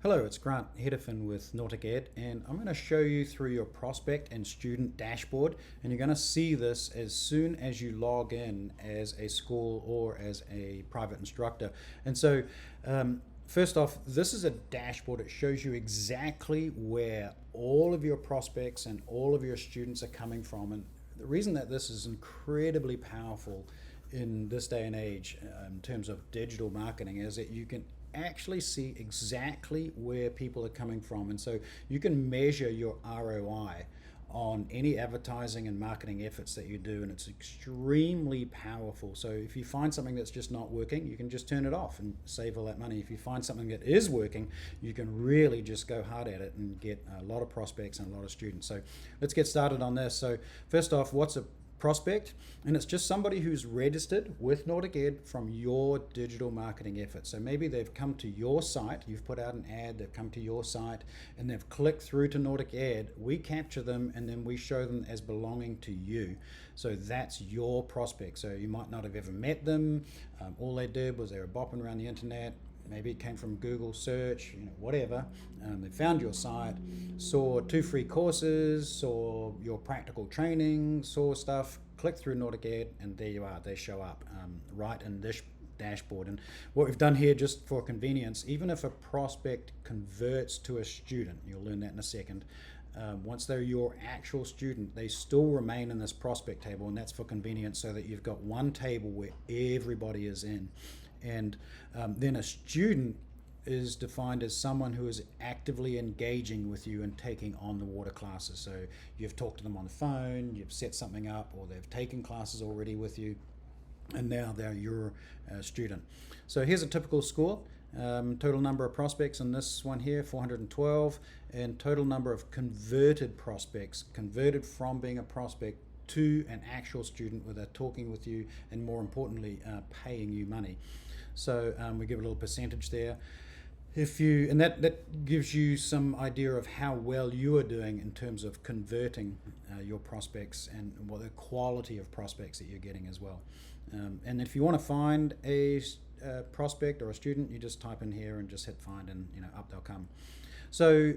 Hello, it's Grant Hedefin with NauticEd, and I'm going to show you through your prospect and student dashboard, and you're going to see this as soon as you log in as a school or as a private instructor. And so first off, this is a dashboard. It shows you exactly where all of your prospects and all of your students are coming from. And the reason that this is incredibly powerful in this day and age in terms of digital marketing is that you can actually see exactly where people are coming from, and so you can measure your ROI on any advertising and marketing efforts that you do, and it's extremely powerful. So if you find something that's just not working, you can just turn it off and save all that money. If you find something that is working, you can really just go hard at it and get a lot of prospects and a lot of students. So let's get started on this. So first off, what's a prospect? And it's just somebody who's registered with NauticEd from your digital marketing efforts. So maybe they've come to your site, you've put out an ad, they've come to your site and they've clicked through to NauticEd. We capture them and then we show them as belonging to you. So that's your prospect. So you might not have ever met them. All they did was they were bopping around the internet. Maybe it came from Google search, whatever. They found your site, saw 2 free courses, saw your practical training, saw stuff, clicked through NauticEd, and there you are. They show up right in this dashboard. And what we've done here, just for convenience, even if a prospect converts to a student, you'll learn that in a second, once they're your actual student, they still remain in this prospect table, and that's for convenience so that you've got one table where everybody is in. And then a student is defined as someone who is actively engaging with you and taking on the water classes. So you've talked to them on the phone, you've set something up, or they've taken classes already with you, and now they're your student. So here's a typical score. Total number of prospects in this one here, 412, and total number of converted prospects, converted from being a prospect to an actual student where they're talking with you and, more importantly, paying you money. So we give a little percentage there. And that gives you some idea of how well you are doing in terms of converting your prospects and what the quality of prospects that you're getting as well. And if you want to find a prospect or a student, you just type in here and just hit find, and up they'll come. So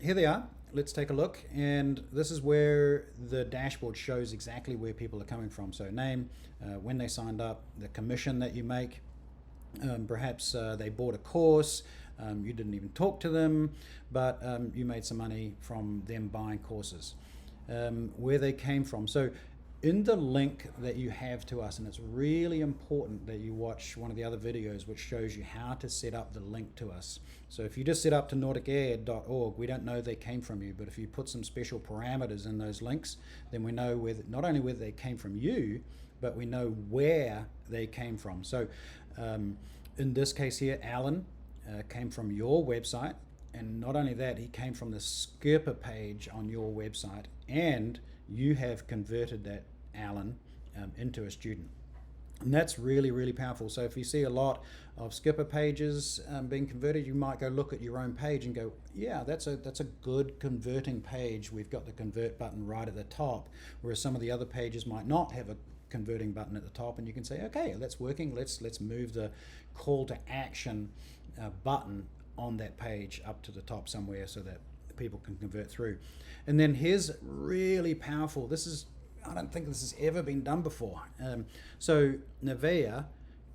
here they are. Let's take a look, and this is where the dashboard shows exactly where people are coming from. So name, when they signed up, the commission that you make, perhaps they bought a course, you didn't even talk to them, but you made some money from them buying courses, where they came from. So in the link that you have to us, and it's really important that you watch one of the other videos which shows you how to set up the link to us. So if you just set up to nauticed.org, we don't know they came from you, but if you put some special parameters in those links, then we know not only whether they came from you, but we know where they came from. So in this case here, Alan came from your website, and not only that, he came from the skipper page on your website, and you have converted that Alan into a student. And that's really, really powerful. So if you see a lot of skipper pages being converted, you might go look at your own page and go, yeah, that's a good converting page. We've got the convert button right at the top, whereas some of the other pages might not have a converting button at the top, and you can say, okay, that's working. Let's move the call to action button on that page up to the top somewhere so that people can convert through. And then here's really powerful. I don't think this has ever been done before. So Nevea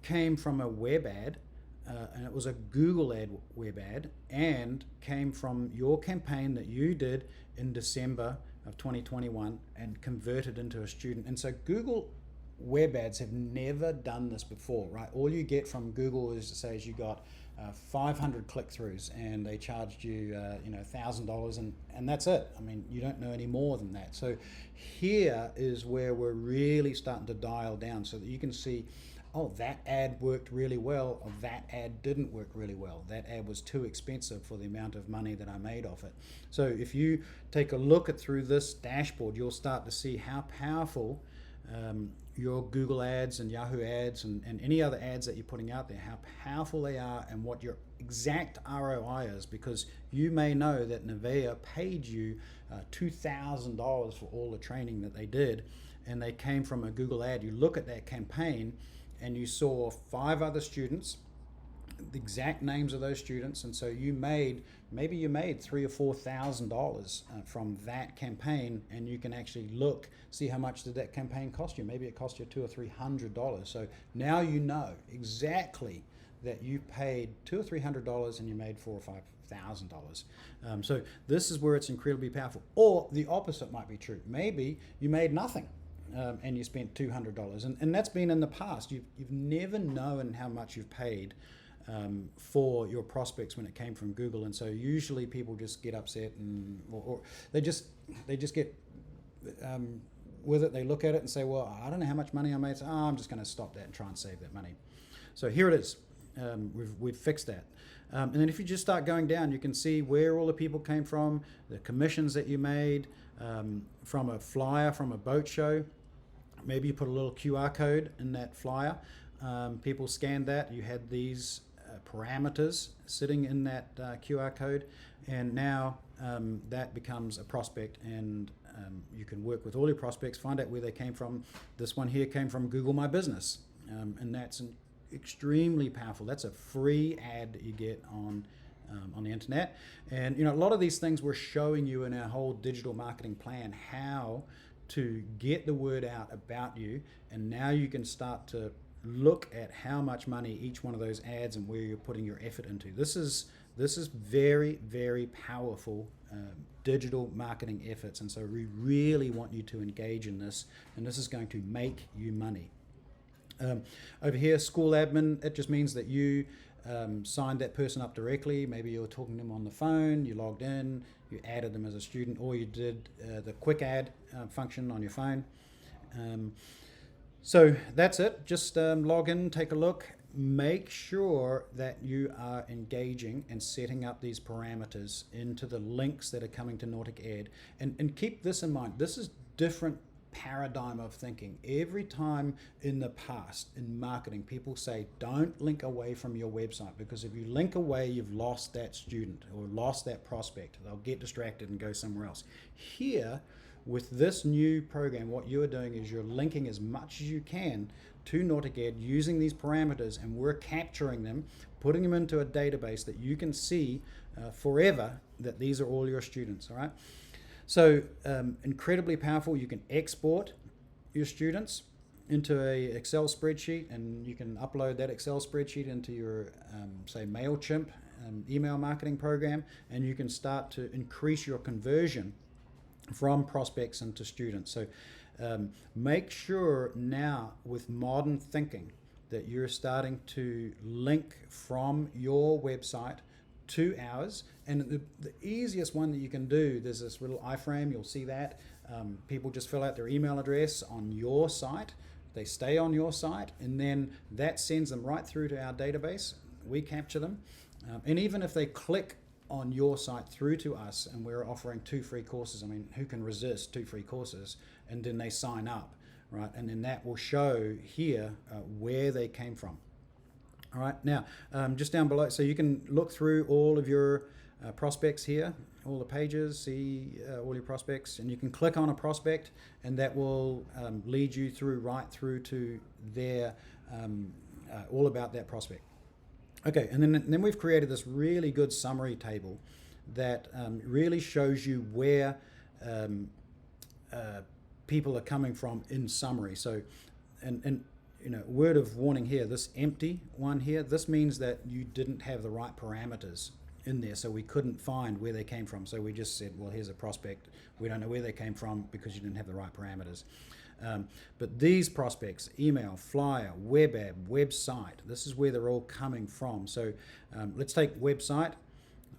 came from a web ad, and it was a Google ad web ad, and came from your campaign that you did in December of 2021 and converted into a student. And so Google web ads have never done this before, right? All you get from Google is, says you got 500 click-throughs and they charged you $1,000, and that's it. I mean, you don't know any more than that. So here is where we're really starting to dial down so that you can see, oh, that ad worked really well, or that ad didn't work really well. That ad was too expensive for the amount of money that I made off it. So if you take a look at through this dashboard, you'll start to see how powerful your Google ads and Yahoo ads and any other ads that you're putting out there, how powerful they are and what your exact ROI is, because you may know that Nevea paid you $2,000 for all the training that they did, and they came from a Google ad. You look at that campaign and you saw 5 other students the exact names of those students, and so maybe you made $3,000 or $4,000 from that campaign, and you can actually see how much did that campaign cost you. Maybe it cost you $200 or $300. So now you know exactly that you paid $200 or $300 and you made $4,000 or $5,000. So this is where it's incredibly powerful. Or the opposite might be true. Maybe you made nothing. And you spent $200, and that's been in the past. You've never known how much you've paid for your prospects when it came from Google, and so usually people just get upset, or they just get with it. They look at it and say, "Well, I don't know how much money I made, so I'm just going to stop that and try and save that money." So here it is. We've fixed that. And then if you just start going down, you can see where all the people came from, the commissions that you made from a flyer, from a boat show. Maybe you put a little QR code in that flyer. People scanned that. You had these parameters sitting in that QR code, and now that becomes a prospect, and you can work with all your prospects, find out where they came from. This one here came from Google My Business, and that's extremely powerful. That's a free ad that you get on the internet. And a lot of these things we're showing you in our whole digital marketing plan, how to get the word out about you, and now you can start to look at how much money each one of those ads and where you're putting your effort into. This is very, very powerful digital marketing efforts, and so we really want you to engage in this, and this is going to make you money. Over here, school admin, it just means that you signed that person up directly. Maybe you were talking to them on the phone, you logged in, you added them as a student, or you did the quick add function on your phone. So that's it. Just log in, take a look, make sure that you are engaging and setting up these parameters into the links that are coming to NauticEd. And keep this in mind. This is different paradigm of thinking. Every time in the past in marketing, people say don't link away from your website, because if you link away, you've lost that student or lost that prospect. They'll get distracted and go somewhere else. Here, with this new program, what you're doing is you're linking as much as you can to NauticEd using these parameters, and we're capturing them, putting them into a database that you can see forever that these are all your students. All right. So incredibly powerful. You can export your students into a Excel spreadsheet, and you can upload that Excel spreadsheet into your, say, MailChimp email marketing program, and you can start to increase your conversion from prospects into students. So make sure now with modern thinking that you're starting to link from your website to ours. And the easiest one that you can do, there's this little iframe, you'll see that. People just fill out their email address on your site, they stay on your site, and then that sends them right through to our database. We capture them. And even if they click on your site through to us, and we're offering 2 free courses, I mean, who can resist 2 free courses? And then they sign up, right? And then that will show here where they came from. All right, now just down below, so you can look through all of your prospects here, all the pages, see all your prospects, and you can click on a prospect, and that will lead you right through to their all about that prospect. Okay, and then we've created this really good summary table that really shows you where people are coming from in summary. So, and word of warning here, this empty one here, this means that you didn't have the right parameters in there, so we couldn't find where they came from. So we just said, well, here's a prospect. We don't know where they came from because you didn't have the right parameters. But these prospects, email, flyer, web ad, website, this is where they're all coming from. So let's take website.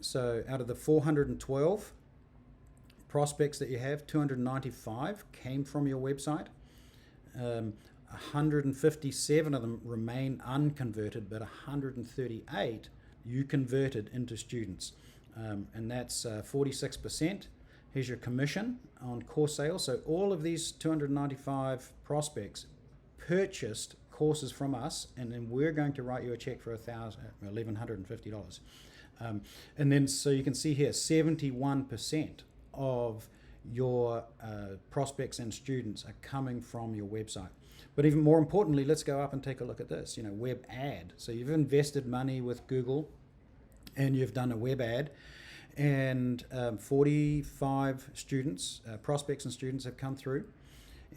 So out of the 412 prospects that you have, 295 came from your website. 157 of them remain unconverted, but 138 you converted into students, and that's 46%. Here's your commission on course sales. So all of these 295 prospects purchased courses from us, and then we're going to write you a check for $1,150. And then so you can see here, 71% of your prospects and students are coming from your website. But even more importantly, let's go up and take a look at this, web ad. So you've invested money with Google and you've done a web ad, and 45 students, prospects and students have come through,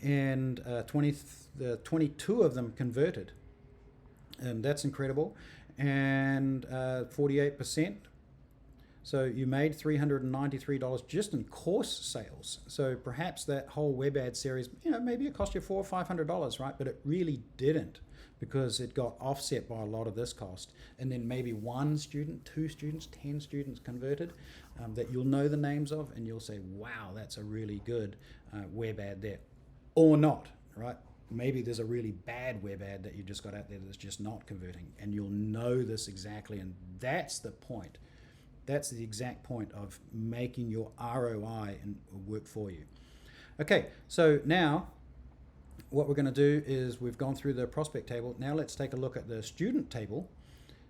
and 22 of them converted. And that's incredible. And 48%. So you made $393 just in course sales. So perhaps that whole web ad series, maybe it cost you $400 or $500, right? But it really didn't, because it got offset by a lot of this cost. And then maybe 1 student, 2 students, 10 students converted that you'll know the names of, and you'll say, wow, that's a really good web ad there. Or not, right? Maybe there's a really bad web ad that you just got out there that's just not converting, and you'll know this exactly, and that's the point. That's the exact point of making your ROI and work for you. Okay, so now what we're going to do is we've gone through the prospect table. Now let's take a look at the student table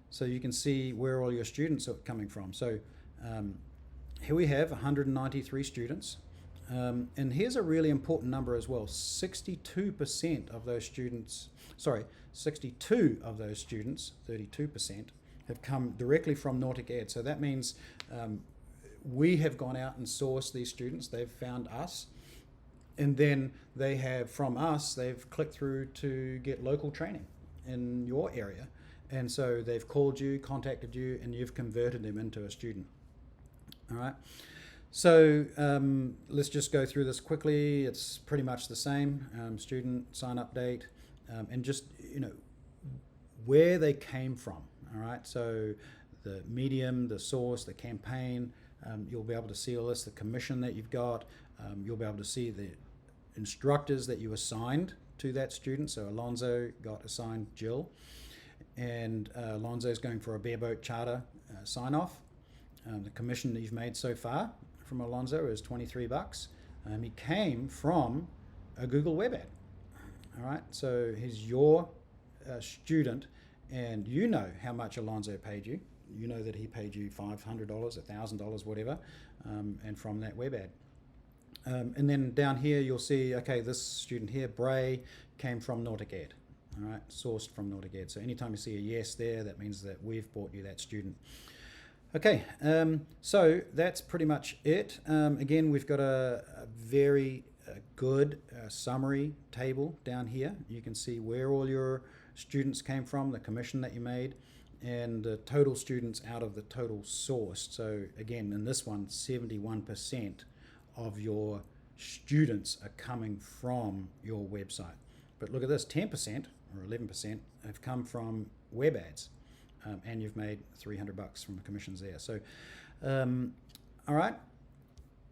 so you can see where all your students are coming from. So here we have 193 students. And here's a really important number as well. 62% of those students, 62 of those students, 32%, have come directly from NauticEd. So that means we have gone out and sourced these students. They've found us. And then they have, from us, they've clicked through to get local training in your area. And so they've called you, contacted you, and you've converted them into a student. All right. So let's just go through this quickly. It's pretty much the same. Student sign up date, and just where they came from. All right. So the medium, the source, the campaign. You'll be able to see all this. The commission that you've got. You'll be able to see the instructors that you assigned to that student. So Alonzo got assigned Jill, and Alonzo's going for a bareboat charter sign off. The commission that you've made so far from Alonzo is $23. He came from a Google web ad. All right, so he's your student, and you know how much Alonzo paid you. You know that he paid you $500, $1,000, whatever, and from that web ad. And then down here you'll see, okay, this student here, Bray, came from NauticEd. All right, sourced from NauticEd. So anytime you see a yes there, that means that we've bought you that student. Okay, so that's pretty much it. Again, we've got a very good summary table down here. You can see where all your students came from, the commission that you made, and the total students out of the total sourced. So again, in this one, 71% of your students are coming from your website. But look at this, 10% or 11% have come from web ads. And you've made $300 from the commissions there. So, all right,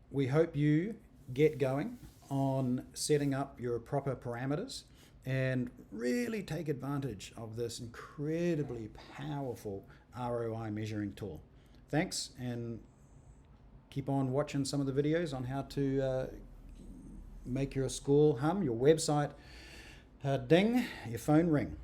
we hope you get going on setting up your proper parameters and really take advantage of this incredibly powerful ROI measuring tool. Thanks, and keep on watching some of the videos on how to make your school hum, your website ding, your phone ring.